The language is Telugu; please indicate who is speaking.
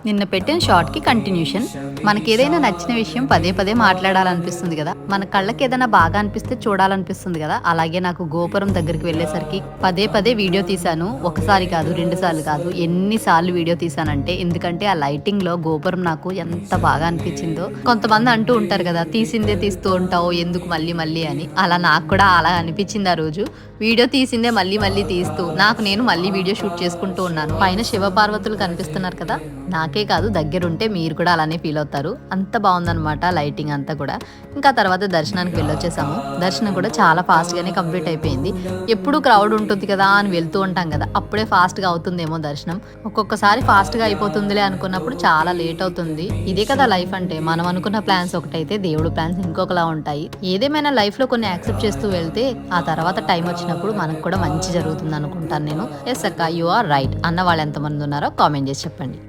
Speaker 1: నిన్న పెట్టిన షార్ట్కి కంటిన్యూషన్. మనకి ఏదైనా నచ్చిన విషయం పదే పదే మాట్లాడాలనిపిస్తుంది కదా, మన కళ్ళకి ఏదైనా బాగా అనిపిస్తే చూడాలనిపిస్తుంది కదా. అలాగే నాకు గోపురం దగ్గరికి వెళ్ళేసరికి పదే పదే వీడియో తీశాను. ఒకసారి కాదు, 2 సార్లు కాదు, ఎన్నిసార్లు వీడియో తీసానంటే, ఎందుకంటే ఆ లైటింగ్ లో గోపురం నాకు ఎంత బాగా అనిపించిందో. కొంతమంది అంటూ ఉంటారు కదా, తీసిందే తీస్తూ ఉంటావు ఎందుకు మళ్ళీ మళ్ళీ అని. అలా నాకు కూడా అలా అనిపించింది ఆ రోజు. వీడియో తీసిందే మళ్ళీ మళ్ళీ తీస్తూ నాకు నేను మళ్ళీ వీడియో షూట్ చేసుకుంటూ ఉన్నాను. పైన శివపార్వతులు కనిపిస్తున్నారు కదా, నాకే కాదు దగ్గరుంటే మీరు కూడా అలానే ఫీల్ అవుతారు. అంత బాగుందనమాట లైటింగ్ అంతా కూడా. ఇంకా తర్వాత దర్శనానికి వెళ్ళొచ్చేసాము. దర్శనం కూడా చాలా ఫాస్ట్గానే కంప్లీట్ అయిపోయింది. ఎప్పుడు క్రౌడ్ ఉంటుంది కదా అని వెళ్తూ ఉంటాం కదా, అప్పుడే ఫాస్ట్గా అవుతుందేమో దర్శనం. ఒక్కొక్కసారి ఫాస్ట్గా అయిపోతుందిలే అనుకున్నప్పుడు చాలా లేట్ అవుతుంది. ఇదే కదా లైఫ్ అంటే, మనం అనుకున్న ప్లాన్స్ ఒకటైతే దేవుడు ప్లాన్స్ ఇంకొకలా ఉంటాయి. ఏదేమైనా లైఫ్లో కొన్ని యాక్సెప్ట్ చేస్తూ వెళ్తే ఆ తర్వాత టైం వచ్చినప్పుడు మనకు కూడా మంచి జరుగుతుంది అనుకుంటాను నేను. ఎస్ అక్క, యు ఆర్ రైట్ అన్న వాళ్ళు ఎంతమంది ఉన్నారో కామెంట్ చేసి చెప్పండి.